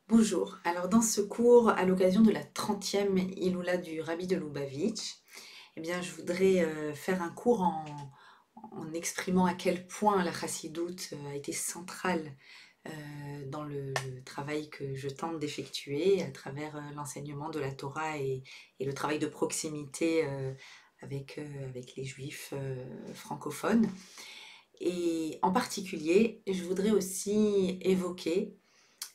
Bonjour, alors dans ce cours, à l'occasion de la 30e Iloula du Rabbi de Lubavitch, eh bien, je voudrais faire un cours en exprimant à quel point la chassidoute a été centrale dans le travail que je tente d'effectuer à travers l'enseignement de la Torah et le travail de proximité avec les juifs francophones. Et en particulier, je voudrais aussi évoquer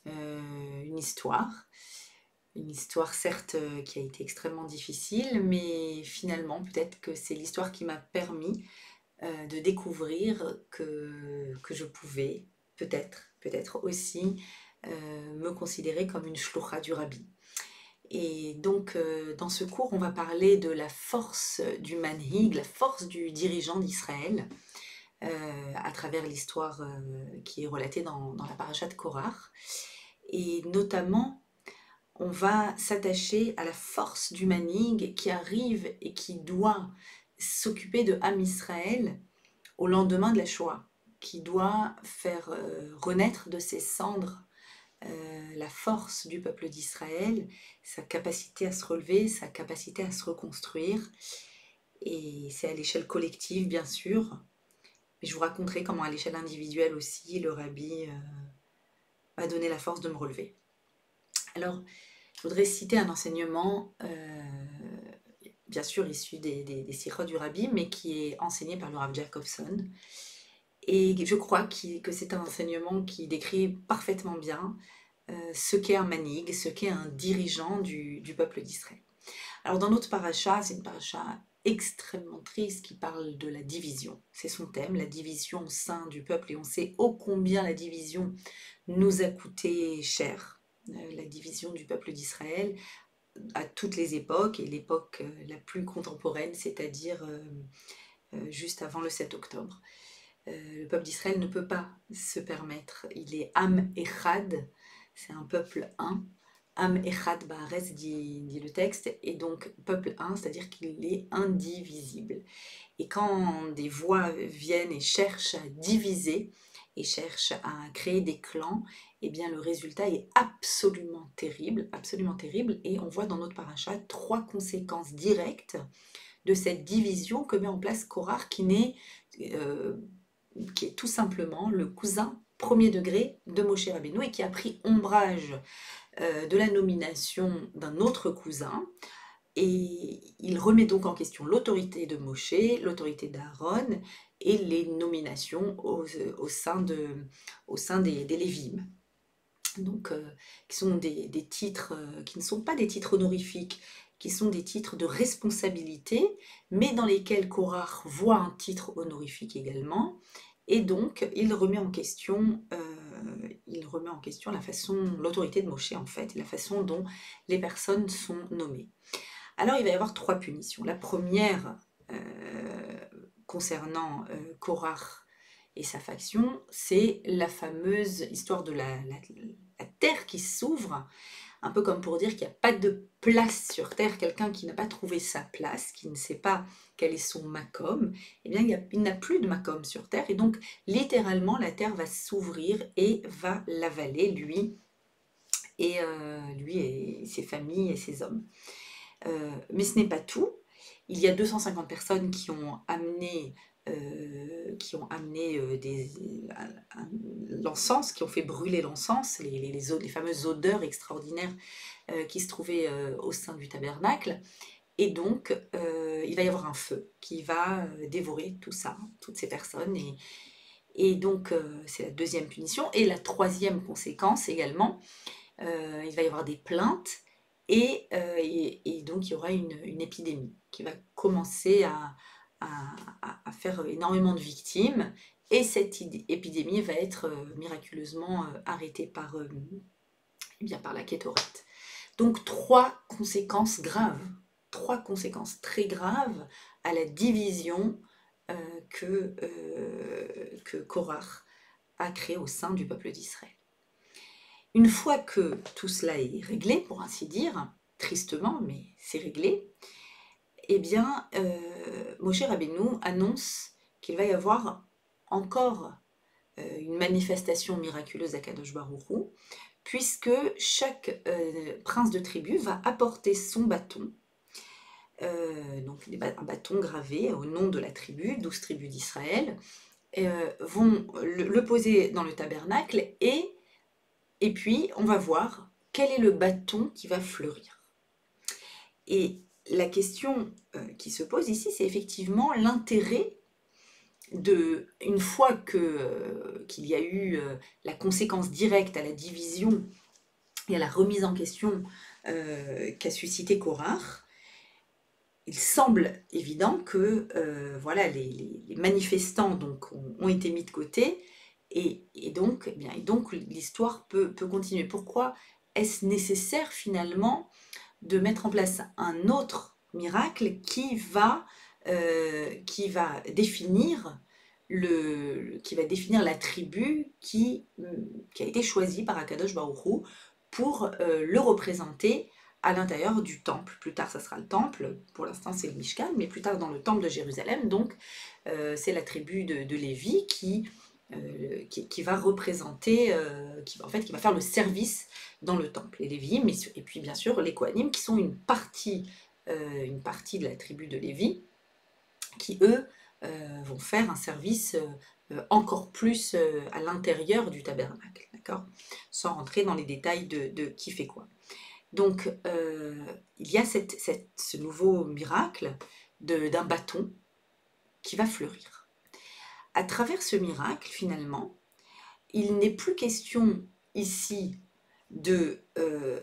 une histoire certes qui a été extrêmement difficile, mais finalement peut-être que c'est l'histoire qui m'a permis de découvrir que je pouvais peut-être aussi me considérer comme une shloucha du Rabbi. Et donc dans ce cours, on va parler de la force du manhig, la force du dirigeant d'Israël, à travers l'histoire qui est relatée dans la paracha de Korach. Et notamment, on va s'attacher à la force du manhig qui arrive et qui doit s'occuper de Am Israël au lendemain de la Shoah, qui doit faire renaître de ses cendres la force du peuple d'Israël, sa capacité à se relever, sa capacité à se reconstruire. Et c'est à l'échelle collective, bien sûr, mais je vous raconterai comment à l'échelle individuelle aussi, le Rabbi m'a donné la force de me relever. Alors, je voudrais citer un enseignement, bien sûr issu des sikhot du Rabbi, mais qui est enseigné par le Rav Jacobson. Et je crois que c'est un enseignement qui décrit parfaitement bien ce qu'est un manig, ce qu'est un dirigeant du peuple d'Israël. Alors dans notre paracha, c'est une paracha extrêmement triste qui parle de la division. C'est son thème, la division au sein du peuple. Et on sait ô combien la division nous a coûté cher. La division du peuple d'Israël à toutes les époques, et l'époque la plus contemporaine, c'est-à-dire juste avant le 7 octobre. Le peuple d'Israël ne peut pas se permettre, il est Am Echad, c'est un peuple un. Am Echad Ba'aretz dit le texte, et donc peuple un, c'est-à-dire qu'il est indivisible. Et quand des voix viennent et cherchent à diviser, et cherchent à créer des clans, eh bien le résultat est absolument terrible, et on voit dans notre paracha 3 conséquences directes de cette division que met en place Korach, euh, qui est tout simplement le cousin premier degré de Moshe Rabbeinu et qui a pris ombrage de la nomination d'un autre cousin. Et il remet donc en question l'autorité de Moshe, l'autorité d'Aaron et les nominations au sein des Lévim. Donc, qui sont des titres qui ne sont pas des titres honorifiques, qui sont des titres de responsabilité, mais dans lesquels Korach voit un titre honorifique également. Et donc, il remet en question l'autorité de Moshe en fait, la façon dont les personnes sont nommées. Alors, il va y avoir 3 punitions. La première, concernant Korach et sa faction, c'est la fameuse histoire de la terre qui s'ouvre, un peu comme pour dire qu'il n'y a pas de place sur terre, quelqu'un qui n'a pas trouvé sa place, qui ne sait pas quel est son makom, eh bien il n'a plus de makom sur terre, et donc littéralement la terre va s'ouvrir et va l'avaler, lui et ses familles et ses hommes. Mais ce n'est pas tout. Il y a 250 personnes qui ont amené l'encens, qui ont fait brûler l'encens, les fameuses odeurs extraordinaires qui se trouvaient au sein du tabernacle. Et donc, il va y avoir un feu qui va dévorer tout ça, toutes ces personnes. Et donc, c'est la deuxième punition. Et la troisième conséquence également, il va y avoir des plaintes et donc il y aura une épidémie qui va commencer à faire énormément de victimes, et cette épidémie va être miraculeusement arrêtée par la Kétoret. Donc 3 conséquences très graves à la division que Korach a créée au sein du peuple d'Israël. Une fois que tout cela est réglé, pour ainsi dire, tristement, mais c'est réglé, eh bien, Moshe Rabbeinu annonce qu'il va y avoir encore une manifestation miraculeuse à Kadosh Baruch Hu, puisque chaque prince de tribu va apporter son bâton, donc un bâton gravé au nom de la tribu, 12 tribus d'Israël, vont le poser dans le tabernacle et puis on va voir quel est le bâton qui va fleurir. Et la question qui se pose ici, c'est effectivement l'intérêt une fois qu'il y a eu la conséquence directe à la division et à la remise en question qu'a suscité Korach. Il semble évident que voilà, les manifestants donc, ont été mis de côté et donc l'histoire peut continuer. Pourquoi est-ce nécessaire finalement de mettre en place un autre miracle qui va définir la tribu qui a été choisie par Akadosh Baruch Hu pour le représenter à l'intérieur du temple. Plus tard, ça sera le temple, pour l'instant c'est le Mishkan, mais plus tard dans le temple de Jérusalem, donc c'est la tribu de Lévi qui va représenter, qui va faire le service dans le temple. Les Lévi, et puis bien sûr les Kohanim, qui sont une partie de la tribu de Lévi, qui eux vont faire un service encore plus à l'intérieur du tabernacle, d'accord, sans rentrer dans les détails de qui fait quoi. Donc il y a ce nouveau miracle d'un bâton qui va fleurir. À travers ce miracle, finalement, il n'est plus question ici de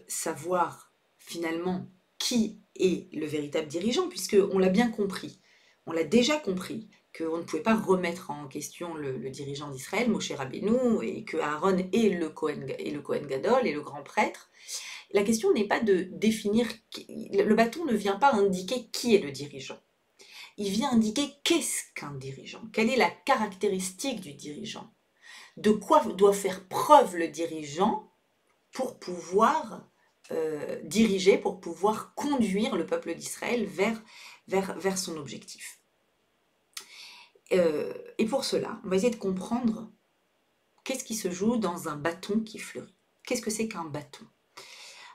savoir finalement qui est le véritable dirigeant, puisqu'on l'a bien compris, on l'a déjà compris, qu'on ne pouvait pas remettre en question le dirigeant d'Israël, Moshe Rabbeinu, et que Aaron est le Kohen Gadol, et le grand prêtre. La question n'est pas de définir, le bâton ne vient pas indiquer qui est le dirigeant. Il vient indiquer qu'est-ce qu'un dirigeant, quelle est la caractéristique du dirigeant, de quoi doit faire preuve le dirigeant pour pouvoir diriger, pour pouvoir conduire le peuple d'Israël vers son objectif. Et pour cela, on va essayer de comprendre qu'est-ce qui se joue dans un bâton qui fleurit. Qu'est-ce que c'est qu'un bâton ?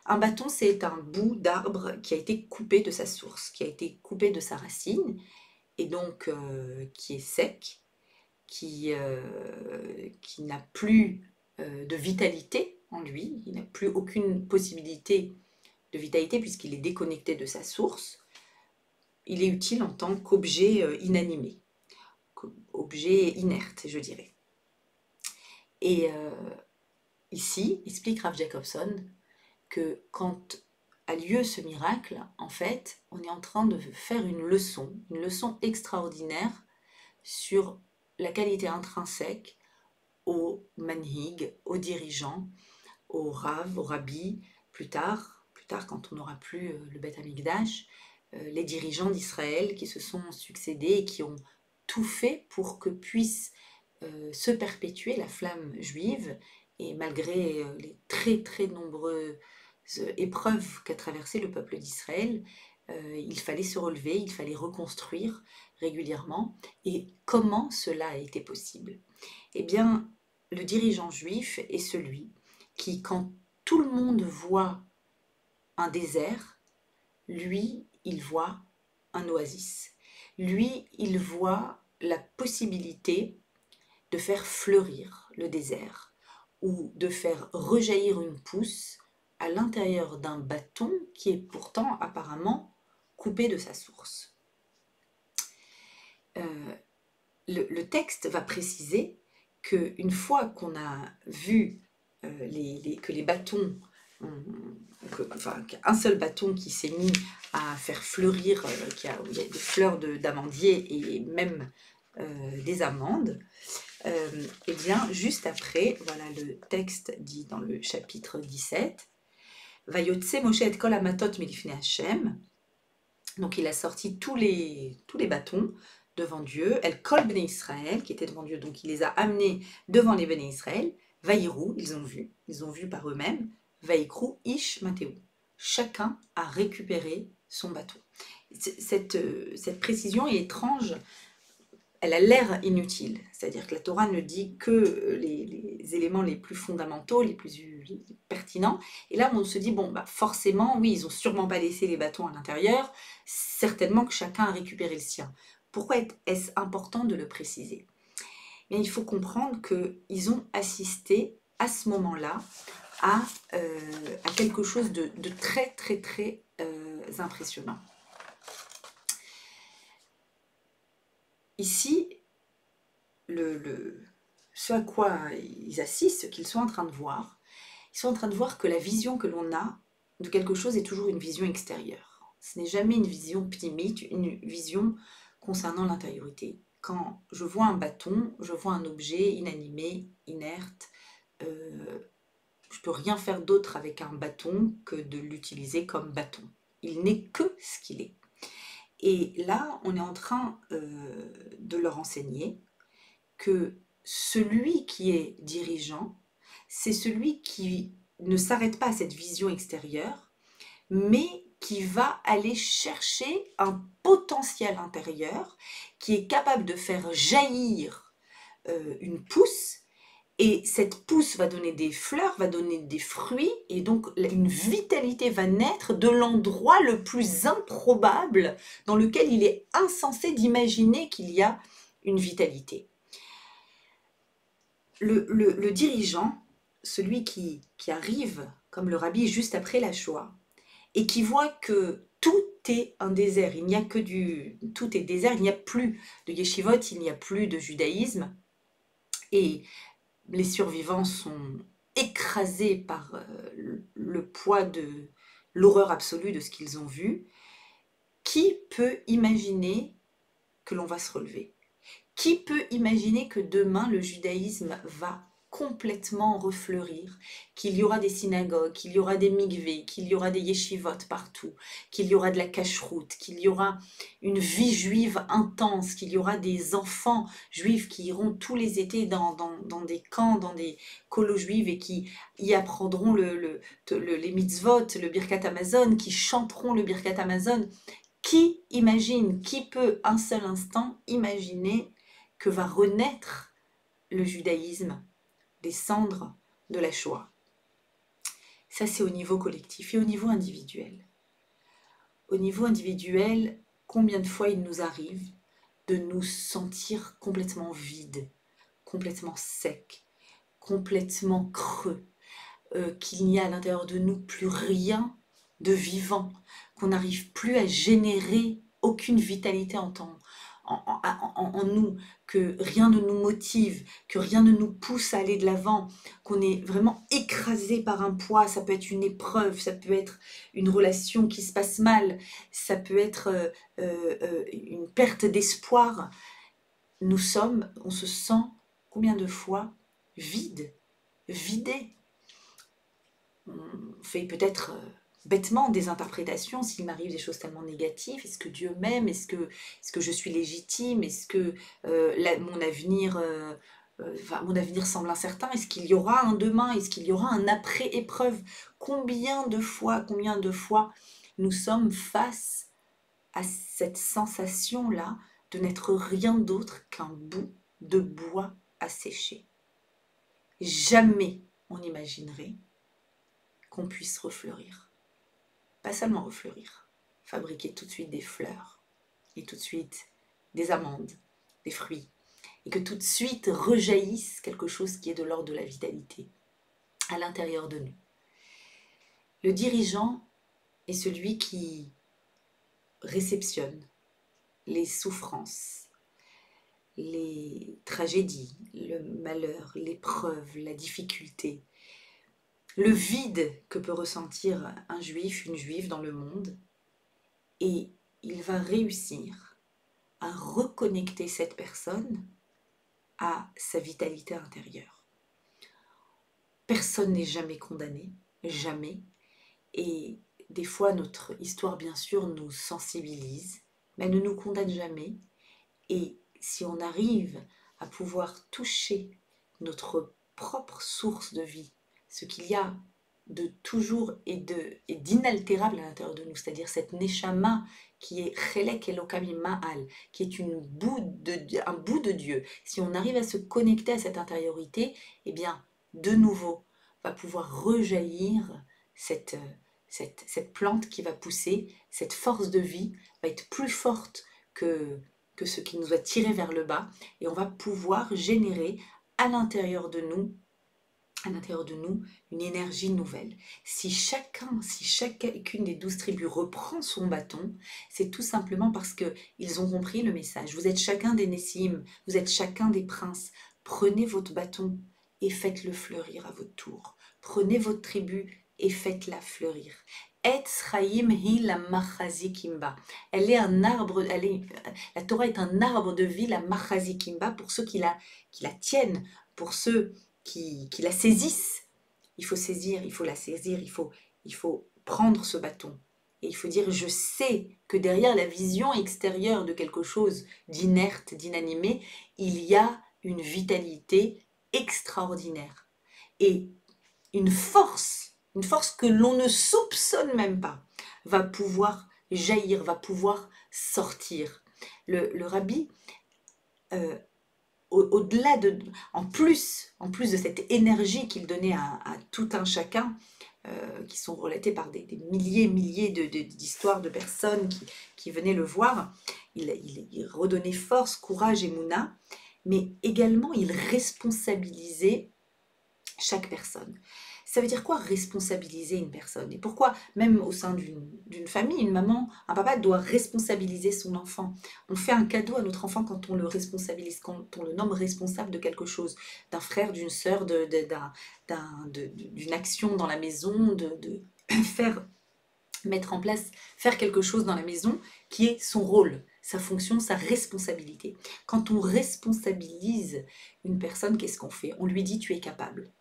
Un bâton, c'est un bout d'arbre qui a été coupé de sa source, qui a été coupé de sa racine, et donc qui est sec, qui n'a plus de vitalité en lui, il n'a plus aucune possibilité de vitalité puisqu'il est déconnecté de sa source. Il est utile en tant qu'objet inanimé, objet inerte, je dirais. Et ici, explique Rav Jacobson, que quand a lieu ce miracle, en fait, on est en train de faire une leçon extraordinaire sur la qualité intrinsèque au manhig, aux dirigeants, au rav, au rabbi, plus tard quand on n'aura plus le Beth Amikdash, les dirigeants d'Israël qui se sont succédés et qui ont tout fait pour que puisse se perpétuer la flamme juive, et malgré les très très nombreuses épreuves qu'a traversé le peuple d'Israël, il fallait se relever, il fallait reconstruire régulièrement. Et comment cela a été possible ? Eh bien, le dirigeant juif est celui qui, quand tout le monde voit un désert, lui, il voit un oasis. Lui, il voit la possibilité de faire fleurir le désert ou de faire rejaillir une pousse à l'intérieur d'un bâton qui est pourtant apparemment coupé de sa source. Le texte va préciser qu'une fois qu'on a vu que les bâtons, qu'un seul bâton qui s'est mis à faire fleurir, où il y a des fleurs d'amandier et même des amandes, et bien juste après, voilà, le texte dit dans le chapitre 17, Vayotse Moshe et kol hamatot milifnei Hashem. Donc il a sorti tous les bâtons devant Dieu, El Kol Bnei Israël, qui était devant Dieu, donc il les a amenés devant les Bnei Israël, Vaïrou, ils ont vu par eux-mêmes, Vaïkrou Ish Matéou. Chacun a récupéré son bâton. Cette précision est étrange, elle a l'air inutile, c'est-à-dire que la Torah ne dit que les éléments les plus fondamentaux, les plus pertinents. Et là, on se dit, bon, bah forcément, oui, ils ont sûrement pas laissé les bâtons à l'intérieur, certainement que chacun a récupéré le sien. Pourquoi est-ce important de le préciser? Mais il faut comprendre qu'ils ont assisté à ce moment-là à quelque chose de très, très, très impressionnant. Ici, ce à quoi ils assistent, ce qu'ils sont en train de voir, ils sont en train de voir que la vision que l'on a de quelque chose est toujours une vision extérieure. Ce n'est jamais une vision pnimique, une vision concernant l'intériorité. Quand je vois un bâton, je vois un objet inanimé, inerte. Je ne peux rien faire d'autre avec un bâton que de l'utiliser comme bâton. Il n'est que ce qu'il est. Et là, on est en train de leur enseigner que celui qui est dirigeant, c'est celui qui ne s'arrête pas à cette vision extérieure, mais qui va aller chercher un potentiel intérieur qui est capable de faire jaillir une pousse, et cette pousse va donner des fleurs, va donner des fruits, et donc une vitalité va naître de l'endroit le plus improbable dans lequel il est insensé d'imaginer qu'il y a une vitalité. Le dirigeant, celui qui arrive comme le rabbi juste après la Shoah, et qui voit que tout est un désert, il n'y a que tout est désert, il n'y a plus de yeshivot, il n'y a plus de judaïsme, et les survivants sont écrasés par le poids de l'horreur absolue de ce qu'ils ont vu. Qui peut imaginer que l'on va se relever? Qui peut imaginer que demain le judaïsme va complètement refleurir, qu'il y aura des synagogues, qu'il y aura des mikvés, qu'il y aura des yeshivot partout, qu'il y aura de la cacheroute, qu'il y aura une vie juive intense, qu'il y aura des enfants juifs qui iront tous les étés dans des camps, dans des colos juives et qui y apprendront les mitzvot, le Birkat Amazon, qui chanteront le Birkat Amazon. Qui imagine, qui peut un seul instant imaginer que va renaître le judaïsme des cendres de la Shoah? Ça, c'est au niveau collectif. Et au niveau individuel? Au niveau individuel, combien de fois il nous arrive de nous sentir complètement vides, complètement secs, complètement creux, qu'il n'y a à l'intérieur de nous plus rien de vivant, qu'on n'arrive plus à générer aucune vitalité en nous, que rien ne nous motive, que rien ne nous pousse à aller de l'avant, qu'on est vraiment écrasé par un poids. Ça peut être une épreuve, ça peut être une relation qui se passe mal, ça peut être une perte d'espoir. On se sent combien de fois vide, vidé. On fait peut-être bêtement des interprétations. S'il m'arrive des choses tellement négatives, est-ce que Dieu m'aime? Est-ce que je suis légitime? Est-ce que mon avenir semble incertain? Est-ce qu'il y aura un demain? Est-ce qu'il y aura un après-épreuve? Combien de fois nous sommes face à cette sensation-là de n'être rien d'autre qu'un bout de bois asséché? Jamais on imaginerait qu'on puisse refleurir. Pas seulement refleurir, fabriquer tout de suite des fleurs, et tout de suite des amandes, des fruits, et que tout de suite rejaillisse quelque chose qui est de l'ordre de la vitalité à l'intérieur de nous. Le dirigeant est celui qui réceptionne les souffrances, les tragédies, le malheur, l'épreuve, la difficulté, le vide que peut ressentir un juif, une juive dans le monde, et il va réussir à reconnecter cette personne à sa vitalité intérieure. Personne n'est jamais condamné, jamais, et des fois notre histoire bien sûr nous sensibilise, mais elle ne nous condamne jamais, et si on arrive à pouvoir toucher notre propre source de vie, ce qu'il y a de toujours et d'inaltérable à l'intérieur de nous, c'est-à-dire cette neshama qui est chelek elokam ma'al, qui est un bout de Dieu. Si on arrive à se connecter à cette intériorité, eh bien, de nouveau, va pouvoir rejaillir cette plante qui va pousser, cette force de vie va être plus forte que ce qui nous a tiré vers le bas, et on va pouvoir générer à l'intérieur de nous une énergie nouvelle. Si chacune des 12 tribus reprend son bâton, c'est tout simplement parce qu'ils ont compris le message. Vous êtes chacun des Nessim, vous êtes chacun des princes. Prenez votre bâton et faites-le fleurir à votre tour. Prenez votre tribu et faites-la fleurir. Etz Chaim hi la Machazikimba. Elle est un arbre, la Torah est un arbre de vie, la Machazikimba, pour ceux qui la tiennent, pour ceux qui la saisissent. Il faut saisir, il faut la saisir, il faut prendre ce bâton. Et il faut dire, je sais que derrière la vision extérieure de quelque chose d'inerte, d'inanimé, il y a une vitalité extraordinaire. Et une force que l'on ne soupçonne même pas, va pouvoir jaillir, va pouvoir sortir. Le rabbi, au-delà en plus de cette énergie qu'il donnait à tout un chacun, qui sont relatées par des milliers d'histoires de personnes qui venaient le voir, il redonnait force, courage et mouna, mais également il responsabilisait chaque personne. Ça veut dire quoi responsabiliser une personne? Et pourquoi, même au sein d'une famille, une maman, un papa doit responsabiliser son enfant? On fait un cadeau à notre enfant quand on le responsabilise, quand on le nomme responsable de quelque chose, d'un frère, d'une sœur, d'une action dans la maison, de mettre en place, faire quelque chose dans la maison qui est son rôle, sa fonction, sa responsabilité. Quand on responsabilise une personne, qu'est-ce qu'on fait? On lui dit tu es capable.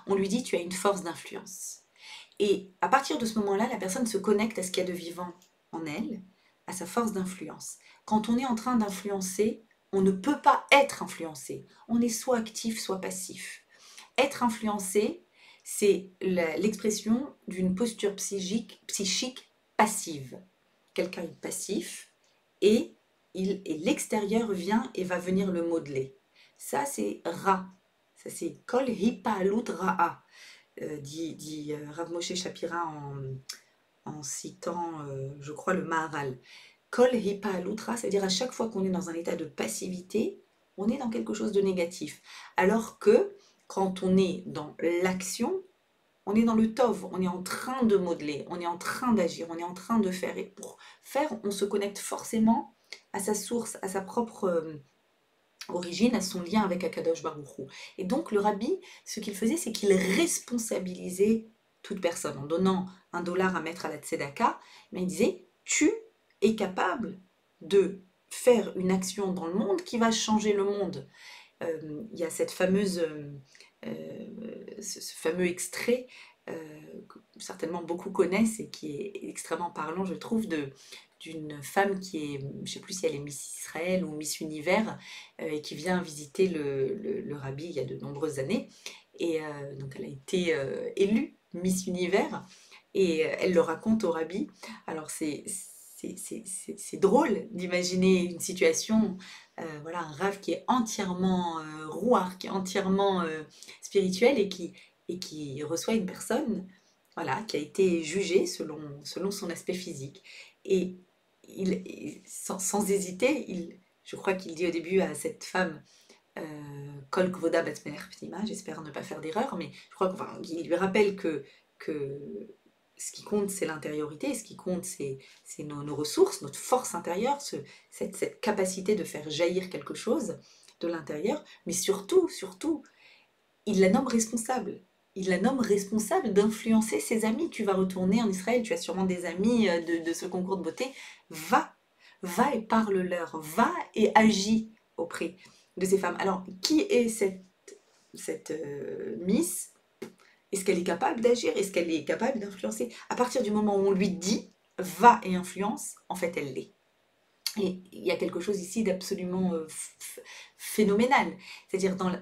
On lui dit tu as une force d'influence. Et à partir de ce moment-là, la personne se connecte à ce qu'il y a de vivant en elle, à sa force d'influence. Quand on est en train d'influencer, on ne peut pas être influencé. On est soit actif, soit passif. Être influencé, c'est l'expression d'une posture psychique passive. Quelqu'un est passif et l'extérieur vient et va venir le modeler. Ça, c'est Ra. Ça, c'est Kol Hipalut Ra'a, dit Rav Moshe Shapira en citant, je crois, le Maharal. Kol Hipalut Ra, c'est-à-dire à chaque fois qu'on est dans un état de passivité, on est dans quelque chose de négatif. Alors que quand on est dans l'action, on est dans le tov, on est en train de modeler, on est en train d'agir, on est en train de faire. Et pour faire, on se connecte forcément à sa source, à sa propre origine, à son lien avec Akadosh Baruch Hu. Et donc le rabbi, ce qu'il faisait, c'est qu'il responsabilisait toute personne. En donnant $1 à mettre à la tzedaka, mais il disait, tu es capable de faire une action dans le monde qui va changer le monde. Il y a cette fameuse, ce fameux extrait que certainement beaucoup connaissent et qui est extrêmement parlant, je trouve, d'une femme qui est, je ne sais plus si elle est Miss Israël ou Miss Univers, et qui vient visiter le rabbi il y a de nombreuses années. Et donc elle a été élue Miss Univers, et elle le raconte au rabbi. Alors c'est drôle d'imaginer une situation, voilà, un rave qui est entièrement rouard, qui est entièrement spirituel et qui reçoit une personne, voilà, qui a été jugée selon son aspect physique. Et sans hésiter, je crois qu'il dit au début à cette femme, Kol Kvoda Bat Melech Pnima, j'espère ne pas faire d'erreur, mais je crois qu'il lui rappelle que ce qui compte, c'est l'intériorité, ce qui compte, c'est nos ressources, notre force intérieure, cette capacité de faire jaillir quelque chose de l'intérieur, mais surtout, il la nomme responsable. Il la nomme responsable d'influencer ses amis. Tu vas retourner en Israël, tu as sûrement des amis de ce concours de beauté. Va et parle-leur, va et agis auprès de ces femmes. Alors, qui est cette Miss? Est-ce qu'elle est capable d'agir? Est-ce qu'elle est capable d'influencer? À partir du moment où on lui dit va et influence, en fait, elle l'est. Et il y a quelque chose ici d'absolument phénoménal. C'est-à-dire dans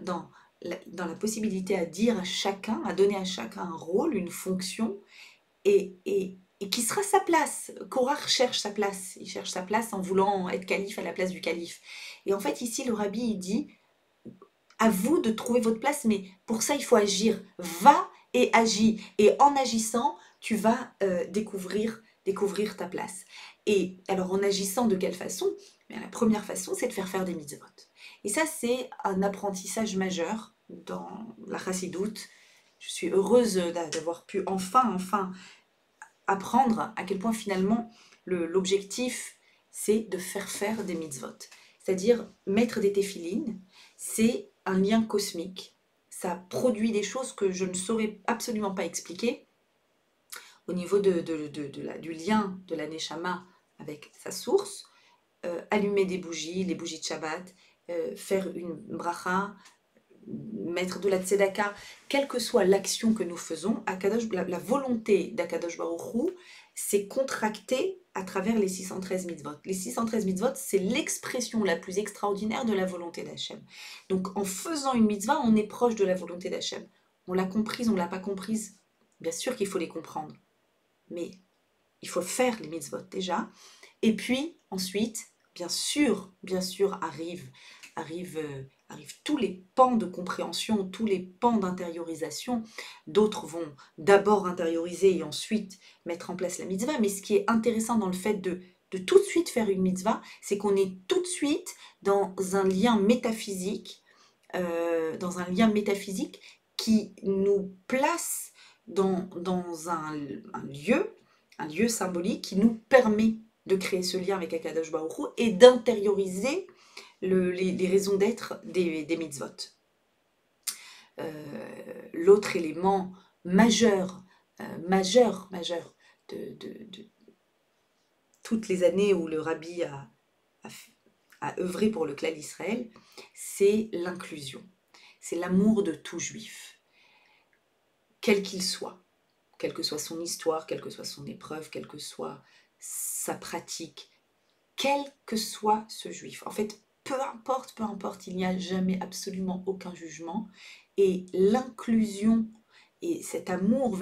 la possibilité à dire à chacun, à donner à chacun un rôle, une fonction, et qui sera sa place. Korach cherche sa place. Il cherche sa place en voulant être calife à la place du calife. Et en fait, ici, le rabbi, il dit À vous de trouver votre place, mais pour ça, il faut agir. Va et agis. Et en agissant, tu vas découvrir ta place. Et alors, en agissant de quelle façon? Bien, la première façon, c'est de faire des mitzvot. Et ça, c'est un apprentissage majeur dans la chassidoute. Je suis heureuse d'avoir pu enfin apprendre à quel point finalement l'objectif, c'est de faire des mitzvot. C'est-à-dire mettre des téphilines, c'est un lien cosmique. Ça produit des choses que je ne saurais absolument pas expliquer au niveau du lien de la neshama avec sa source. Allumer des bougies, les bougies de Shabbat, faire une bracha, mettre de la tzedaka, quelle que soit l'action que nous faisons, la volonté d'Akadosh Baruch Hu s'est contractée à travers les 613 mitzvot. Les 613 mitzvot, c'est l'expression la plus extraordinaire de la volonté d'Hachem. Donc en faisant une mitzvah, on est proche de la volonté d'Hachem. On l'a comprise, on ne l'a pas comprise. Bien sûr qu'il faut les comprendre, mais il faut faire les mitzvot déjà. Et puis ensuite, bien sûr, arrivent tous les pans de compréhension, tous les pans d'intériorisation. D'autres vont d'abord intérioriser et ensuite mettre en place la mitzvah. Mais ce qui est intéressant dans le fait de tout de suite faire une mitzvah, c'est qu'on est tout de suite dans un lien métaphysique, qui nous place dans un lieu symbolique qui nous permet de créer ce lien avec Akadosh Baruch Hu et d'intérioriser les raisons d'être des mitzvot. L'autre élément majeur de toutes les années où le rabbi a œuvré pour le clan d'Israël, c'est l'inclusion. C'est l'amour de tout juif, quel qu'il soit, quelle que soit son histoire, quelle que soit son épreuve, quelle que soit sa pratique, quel que soit ce juif. En fait, peu importe, il n'y a jamais absolument aucun jugement. Et l'inclusion et cet amour,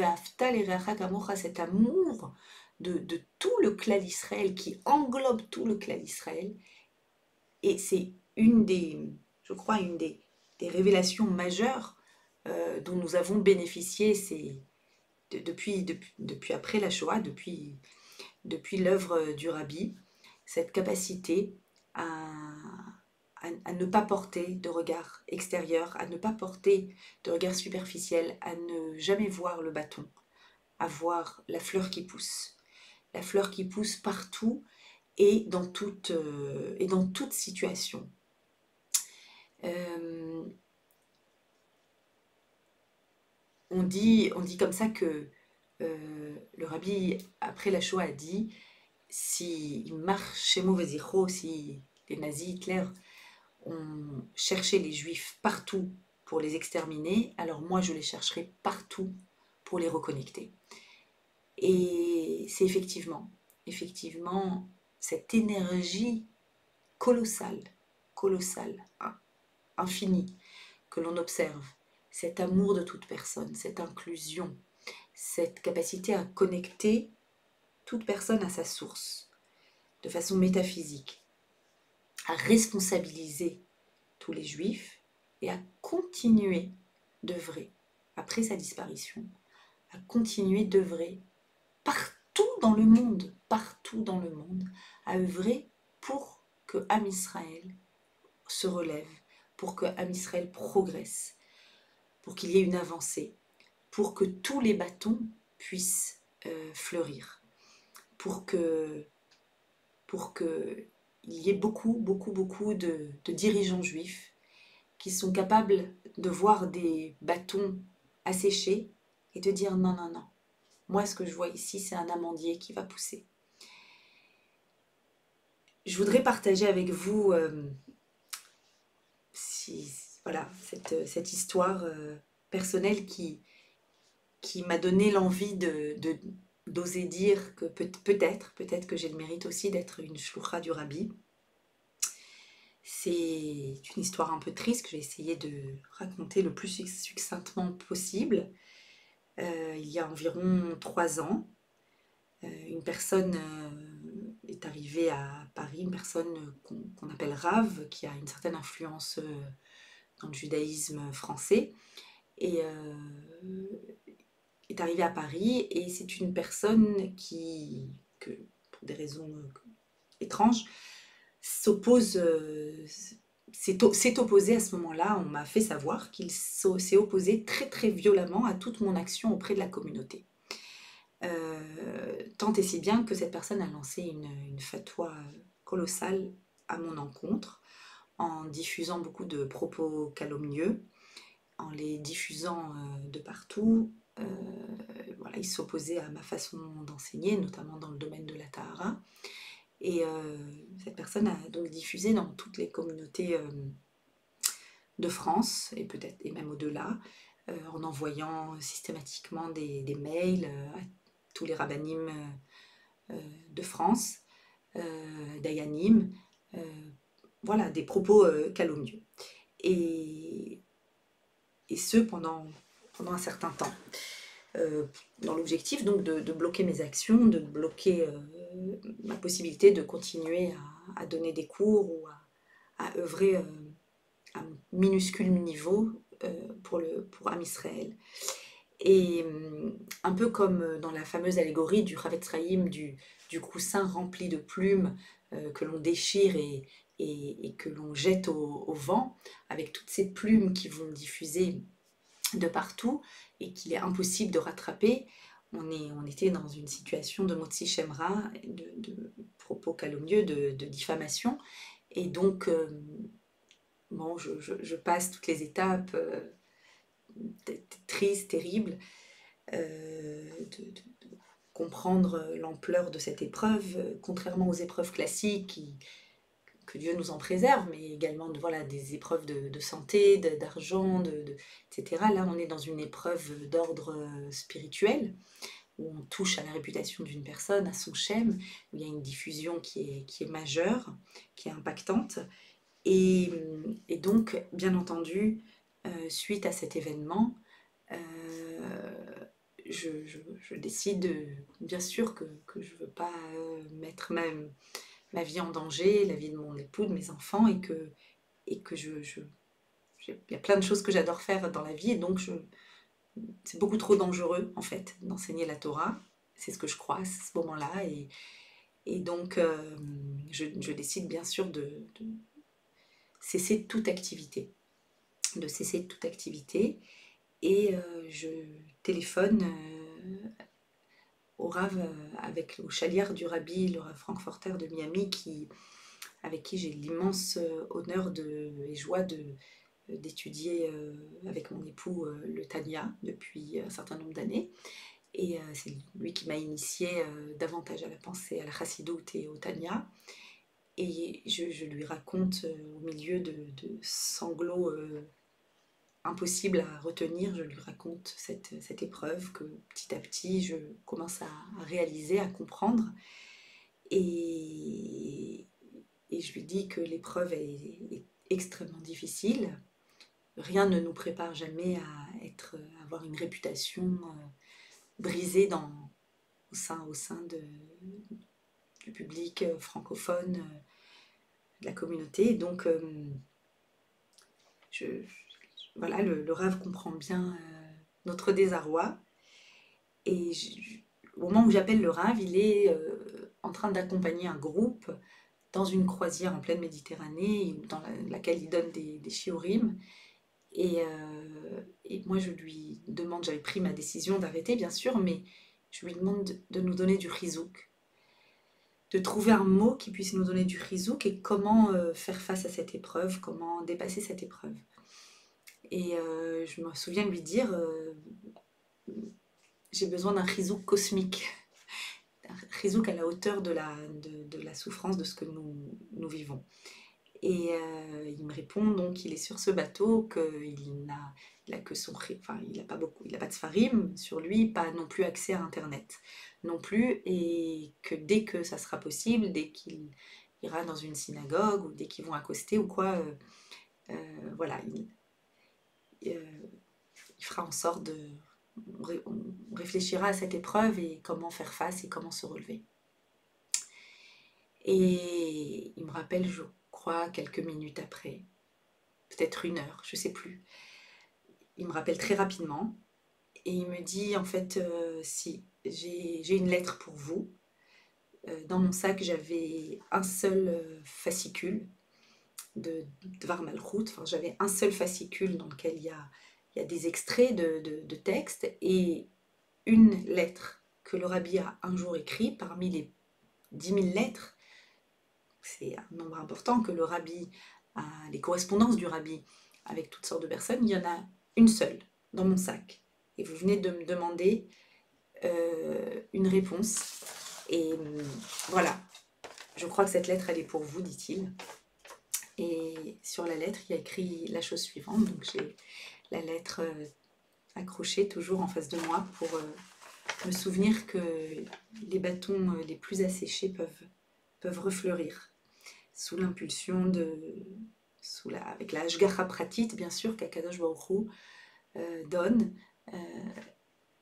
cet amour de tout le clan d'Israël, qui englobe tout le clan d'Israël, et c'est je crois, une des révélations majeures dont nous avons bénéficié depuis après la Shoah, depuis l'œuvre du Rabbi, cette capacité à ne pas porter de regard extérieur, à ne pas porter de regard superficiel, à ne jamais voir le bâton, à voir la fleur qui pousse partout et dans toute situation. On dit comme ça que le Rabbi, après la Shoah, a dit: si si les nazis, Hitler, ont cherché les juifs partout pour les exterminer, alors moi je les chercherai partout pour les reconnecter. Et c'est effectivement cette énergie colossale, infinie, que l'on observe, cet amour de toute personne, cette inclusion, cette capacité à connecter toute personne à sa source, de façon métaphysique, à responsabiliser tous les juifs et à continuer d'œuvrer, après sa disparition, à continuer d'œuvrer partout dans le monde, à œuvrer pour que Am Israël se relève, pour que Am Israël progresse, pour qu'il y ait une avancée, pour que tous les bâtons puissent fleurir, pour que il y ait beaucoup de dirigeants juifs qui sont capables de voir des bâtons asséchés et de dire non, moi ce que je vois ici c'est un amandier qui va pousser. Je voudrais partager avec vous cette histoire personnelle qui m'a donné l'envie d'oser dire que peut-être que j'ai le mérite aussi d'être une shlucha du Rabbi. C'est une histoire un peu triste que j'ai essayé de raconter le plus succinctement possible. Il y a environ 3 ans, une personne est arrivée à Paris, une personne qu'on appelle Rav, qui a une certaine influence dans le judaïsme français, et est arrivé à Paris, et c'est une personne que, pour des raisons étranges, s'oppose, s'est opposé à ce moment-là. On m'a fait savoir qu'il s'est opposé très très violemment à toute mon action auprès de la communauté. Tant et si bien que cette personne a lancé une fatwa colossale à mon encontre, en diffusant beaucoup de propos calomnieux, en les diffusant de partout. Voilà, il s'opposait à ma façon d'enseigner, notamment dans le domaine de la Tahara. Et cette personne a donc diffusé dans toutes les communautés de France, et peut-être et même au-delà, en envoyant systématiquement des mails à tous les rabbinim de France, d'Ayanim, voilà, des propos calomnieux. Et ce pendant un certain temps. Dans l'objectif donc de bloquer mes actions, de bloquer ma possibilité de continuer à donner des cours ou à œuvrer à un minuscule niveau pour Am Israël. Et un peu comme dans la fameuse allégorie du Chavetz Chaim, du coussin rempli de plumes que l'on déchire et que l'on jette au vent, avec toutes ces plumes qui vont diffuser de partout et qu'il est impossible de rattraper. On était dans une situation de Motzi Shemra, de propos calomnieux, de diffamation. Et donc, bon, je passe toutes les étapes tristes, terribles, de comprendre l'ampleur de cette épreuve, contrairement aux épreuves classiques que Dieu nous en préserve, mais également voilà, des épreuves de santé, d'argent, etc. Là, on est dans une épreuve d'ordre spirituel, où on touche à la réputation d'une personne, à son shem, où il y a une diffusion qui est majeure, qui est impactante. Et donc, bien entendu, suite à cet événement, je décide, bien sûr, que je ne veux pas mettre ma vie en danger, la vie de mon époux, de mes enfants, et que il y a plein de choses que j'adore faire dans la vie, et donc c'est beaucoup trop dangereux, en fait, d'enseigner la Torah. C'est ce que je crois à ce moment-là, et donc je décide bien sûr de cesser toute activité, et je téléphone au Rav, au chaliard du Rabbi, le Rav Frankfurter de Miami, avec qui j'ai l'immense honneur et joie d'étudier avec mon époux le Tanya depuis un certain nombre d'années. Et c'est lui qui m'a initiée davantage à la pensée, à la chassidoute et au Tanya. Et je lui raconte au milieu de sanglots impossibles à retenir, je lui raconte cette épreuve que petit à petit je commence à réaliser, à comprendre. Et je lui dis que l'épreuve est extrêmement difficile. Rien ne nous prépare jamais à avoir une réputation brisée au sein du public francophone, de la communauté. Donc, voilà, le Rav comprend bien notre désarroi. Et au moment où j'appelle le Rav, il est en train d'accompagner un groupe dans une croisière en pleine Méditerranée, dans laquelle il donne des shiurim. Et moi, je lui demande, j'avais pris ma décision d'arrêter, bien sûr, mais je lui demande de nous donner du chizouk, de trouver un mot qui puisse nous donner du chizouk, et comment faire face à cette épreuve, comment dépasser cette épreuve. Et je me souviens de lui dire, j'ai besoin d'un chizouk cosmique, un chizouk à la hauteur de la souffrance de ce que nous vivons. Et il me répond donc qu'il est sur ce bateau, qu'il n'a que il n'a pas de sfarim sur lui, pas non plus accès à internet non plus, et que dès que ça sera possible, dès qu'il ira dans une synagogue ou dès qu'ils vont accoster ou quoi, voilà, il fera en sorte on réfléchira à cette épreuve et comment faire face et comment se relever. Et il me rappelle, je crois, quelques minutes après, peut-être 1 heure, je ne sais plus. Il me rappelle très rapidement et il me dit en fait, si, j'ai une lettre pour vous. Dans mon sac, j'avais un seul fascicule de Dvar Malchut, enfin, j'avais un seul fascicule dans lequel il y a des extraits de textes et une lettre que le rabbi a un jour écrit parmi les 10 000 lettres. C'est un nombre important que le rabbi a, les correspondances du rabbi avec toutes sortes de personnes. Il y en a une seule dans mon sac. Et vous venez de me demander une réponse. Et voilà, je crois que cette lettre, elle est pour vous, dit-il. Et sur la lettre, il y a écrit la chose suivante. Donc j'ai la lettre accrochée toujours en face de moi pour me souvenir que les bâtons les plus asséchés peuvent refleurir sous l'impulsion avec la Hashgacha Pratit, bien sûr, qu'Akadosh Baruch Hu donne,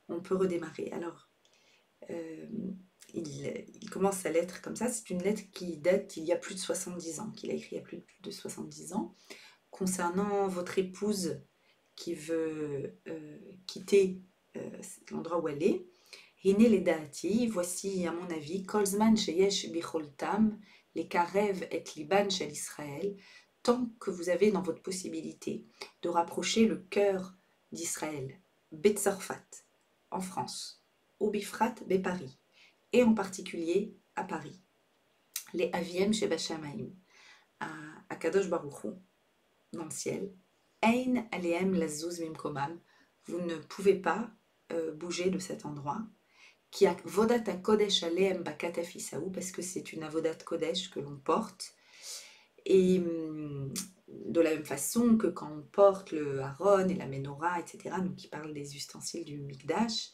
on peut redémarrer. Alors, il commence sa lettre comme ça. C'est une lettre qui date d'il y a plus de 70 ans, qu'il a écrit il y a plus de 70 ans, concernant votre épouse qui veut quitter l'endroit où elle est. Hine les daati, voici à mon avis, Kolzman sheyesh bicholtam, les karev et liban shel Israël, tant que vous avez dans votre possibilité de rapprocher le cœur d'Israël, Betzarfat, en France, ou Bifrat, Paris, et en particulier à Paris, les Aviem Sheba Shamaim, à Kadosh Baruch Hu, dans le ciel, Ein Aleem Lazuz Mimkomam, vous ne pouvez pas bouger de cet endroit, qui a Vodat Kodesh Aleem Bakataf Isaou, parce que c'est une Avodat Kodesh que l'on porte, et de la même façon que quand on porte le Haron et la Menorah, etc., donc qui parlent des ustensiles du Mikdash,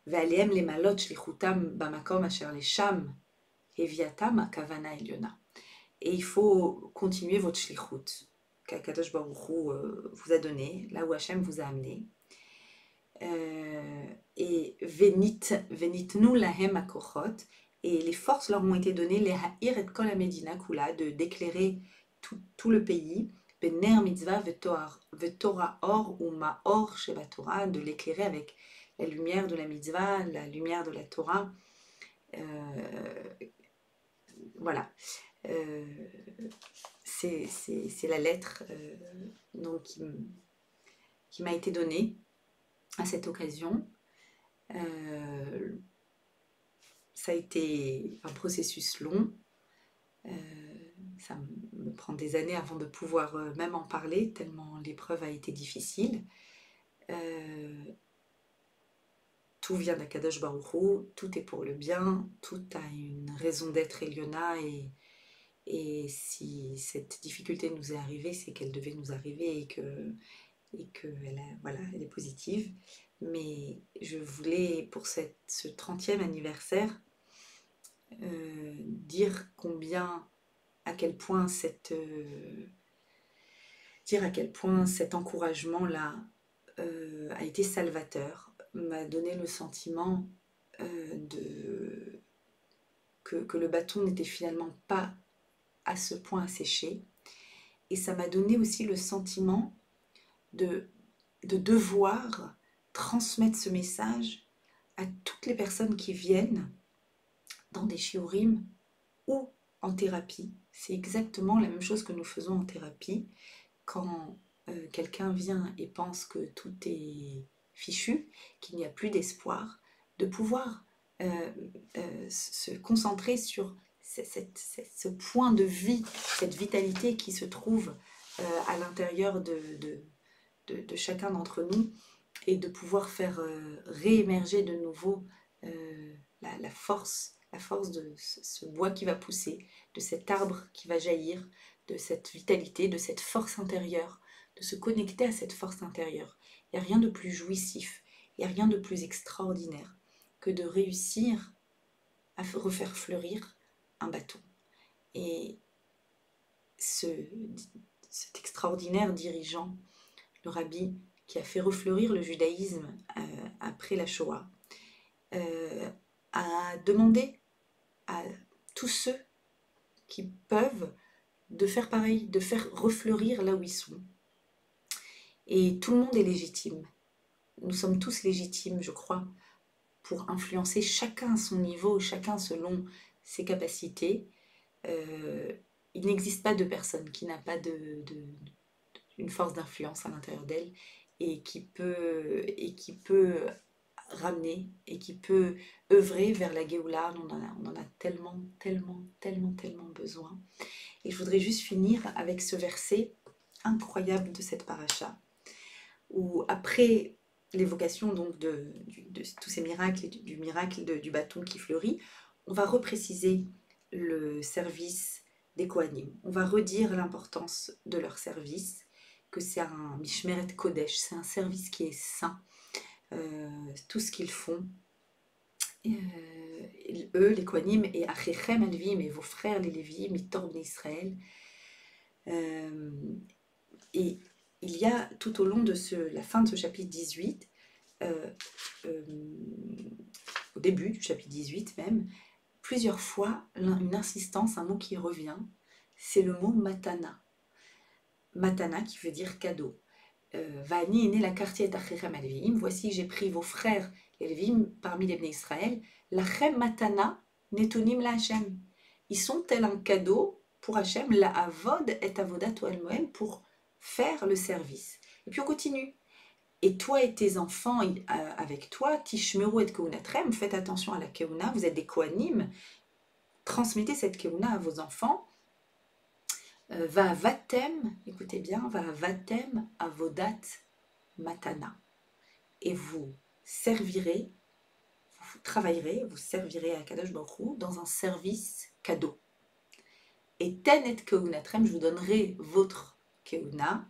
Ve'aleem les malot shlichutam bamakom asher lesham heviatam akavana eliona. Et il faut continuer votre shlichut qu'Akadosh Baruch Hu vous a donné, là où Hachem vous a amené. Et venitnu lahem akochot, et les forces leur ont été données, les ha'ir et kol medina kula, d'éclairer tout le pays, bener mitzvah vetorah or ou ma'or sheba Torah, de l'éclairer avec la lumière de la mitzvah, la lumière de la Torah. Voilà. C'est la lettre donc, qui m'a été donnée à cette occasion. Ça a été un processus long. Ça me prend des années avant de pouvoir même en parler, tellement l'épreuve a été difficile. Tout vient d'Akadosh Baruch Hu, tout est pour le bien, tout a une raison d'être Eliona, et si cette difficulté nous est arrivée, c'est qu'elle devait nous arriver et que voilà, elle est positive. Mais je voulais, pour ce 30e anniversaire, dire à quel point cet encouragement-là a été salvateur, m'a donné le sentiment que le bâton n'était finalement pas à ce point asséché. Et ça m'a donné aussi le sentiment de devoir transmettre ce message à toutes les personnes qui viennent dans des shiurim ou en thérapie. C'est exactement la même chose que nous faisons en thérapie. Quand quelqu'un vient et pense que tout est fichu, qu'il n'y a plus d'espoir, de pouvoir se concentrer sur ce point de vie, cette vitalité qui se trouve à l'intérieur de chacun d'entre nous, et de pouvoir faire réémerger de nouveau la force de ce bois qui va pousser, de cet arbre qui va jaillir, de cette vitalité, de cette force intérieure, de se connecter à cette force intérieure. Il n'y a rien de plus jouissif, il n'y a rien de plus extraordinaire que de réussir à refaire fleurir un bâton. Et cet extraordinaire dirigeant, le rabbi, qui a fait refleurir le judaïsme après la Shoah, a demandé à tous ceux qui peuvent de faire pareil, de faire refleurir là où ils sont. Et tout le monde est légitime. Nous sommes tous légitimes, je crois, pour influencer chacun à son niveau, chacun selon ses capacités. Il n'existe pas de personne qui n'a pas une force d'influence à l'intérieur d'elle et qui peut ramener et qui peut œuvrer vers la Géoula. On en a tellement, tellement, tellement, tellement besoin. Et je voudrais juste finir avec ce verset incroyable de cette paracha, où après l'évocation donc de tous ces miracles et du miracle du bâton qui fleurit, on va repréciser le service des Kohanim. On va redire l'importance de leur service, que c'est un Mishmeret Kodesh, c'est un service qui est saint. Tout ce qu'ils font, eux, les Kohanim, et Achechem Alvim, et vos frères les Lévim, Mitor Bnei Israël. Et il y a tout au long de la fin de ce chapitre 18, au début du chapitre 18 même, plusieurs fois une insistance, un mot qui revient, c'est le mot matana. Matana qui veut dire cadeau. Vani est né la quartier d'Achechem Alvim, voici j'ai pris vos frères les Lévim parmi les Bnei Israël, lachem matana netonim la Hashem. Ils sont tels un cadeau pour Hashem, la avod et avodat el moem, pour faire le service. Et puis on continue. Et toi et tes enfants avec toi, tishmeru et keunatrem, faites attention à la keuna, vous êtes des kohanim, transmettez cette keuna à vos enfants. Va vatem, écoutez bien, va vatem avodat matana. Et vous servirez, vous travaillerez, vous servirez à Kadosh Baruch Hu dans un service cadeau. Et ten et keunatrem, je vous donnerai votre keuna.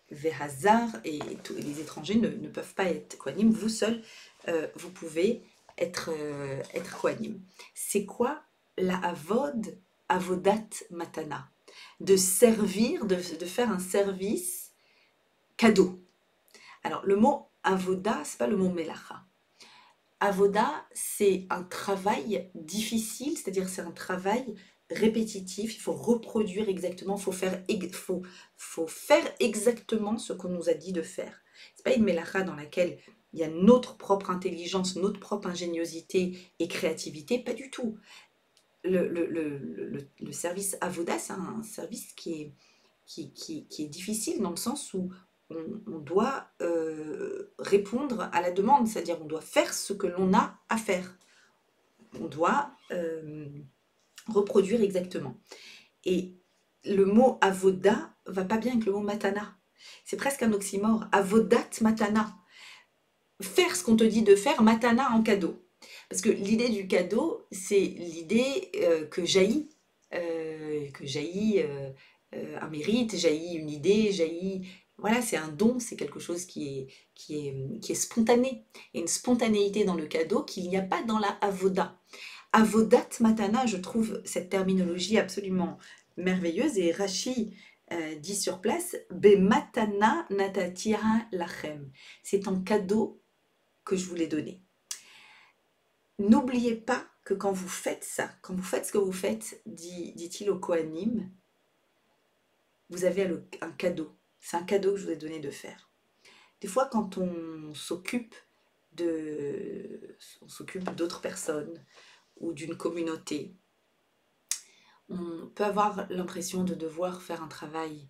Vehazar et les étrangers ne peuvent pas être kohanim, vous seul vous pouvez être kohanim. C'est quoi la avodat matana? De servir, de faire un service cadeau. Alors le mot avoda, c'est pas le mot melacha. Avoda, c'est un travail difficile, c'est-à-dire c'est un travail répétitif, il faut reproduire exactement, faut faire exactement ce qu'on nous a dit de faire. C'est pas une melacha dans laquelle il y a notre propre intelligence, notre propre ingéniosité et créativité, pas du tout. Le service avoda, c'est un service qui est difficile dans le sens où on doit répondre à la demande, c'est-à-dire on doit faire ce que l'on a à faire. On doit reproduire exactement. Et le mot avoda va pas bien avec le mot matana. C'est presque un oxymore. Avodat matana. Faire ce qu'on te dit de faire, matana en cadeau. Parce que l'idée du cadeau, c'est l'idée que jaillit un mérite, jaillit une idée, jaillit... Voilà, c'est un don, c'est quelque chose qui est spontané. Et une spontanéité dans le cadeau qu'il n'y a pas dans la avoda. Avodat matana, je trouve cette terminologie absolument merveilleuse. Et Rashi dit sur place, be matana natatira lachem. C'est un cadeau que je vous l'ai donné. N'oubliez pas que quand vous faites ça, quand vous faites ce que vous faites, dit-il au Kohanim, vous avez un cadeau. C'est un cadeau que je vous ai donné de faire. Des fois, quand on s'occupe d'autres personnes ou d'une communauté, on peut avoir l'impression de devoir faire un travail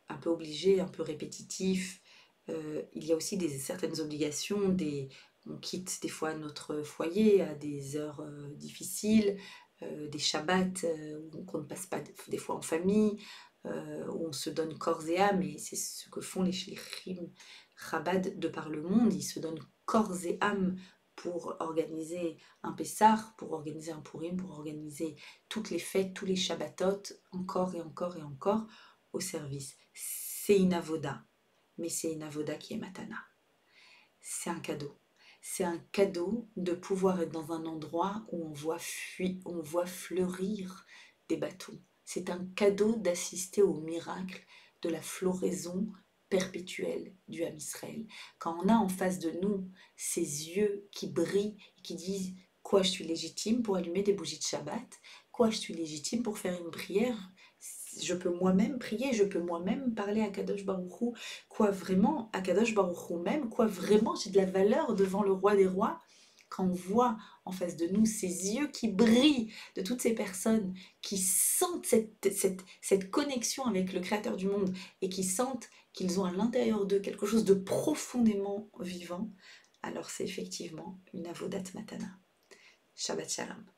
un peu obligé, un peu répétitif. Il y a aussi certaines obligations, on quitte des fois notre foyer à des heures difficiles, des shabbats qu'on ne passe pas des fois en famille, où on se donne corps et âme, et c'est ce que font les shlichim Chabad de par le monde. Ils se donnent corps et âme pour organiser un Pessah, pour organiser un Purim, pour organiser toutes les fêtes, tous les Shabbatot, encore et encore et encore, au service. C'est une avoda, mais c'est une avoda qui est matana. C'est un cadeau. C'est un cadeau de pouvoir être dans un endroit où on voit fleurir des bâtons. C'est un cadeau d'assister au miracle de la floraison perpétuelle du Ham Israël. Quand on a en face de nous ces yeux qui brillent et qui disent « Quoi, je suis légitime pour allumer des bougies de Shabbat ? Quoi, je suis légitime pour faire une prière ? je peux moi-même prier, je peux moi-même parler à Kadosh Baruch Hu, quoi vraiment, à Kadosh Baruch Hu même, quoi vraiment j'ai de la valeur devant le roi des rois, quand on voit en face de nous ces yeux qui brillent de toutes ces personnes qui sentent cette connexion avec le Créateur du monde et qui sentent qu'ils ont à l'intérieur d'eux quelque chose de profondément vivant, alors c'est effectivement une avodat matana. Shabbat shalom.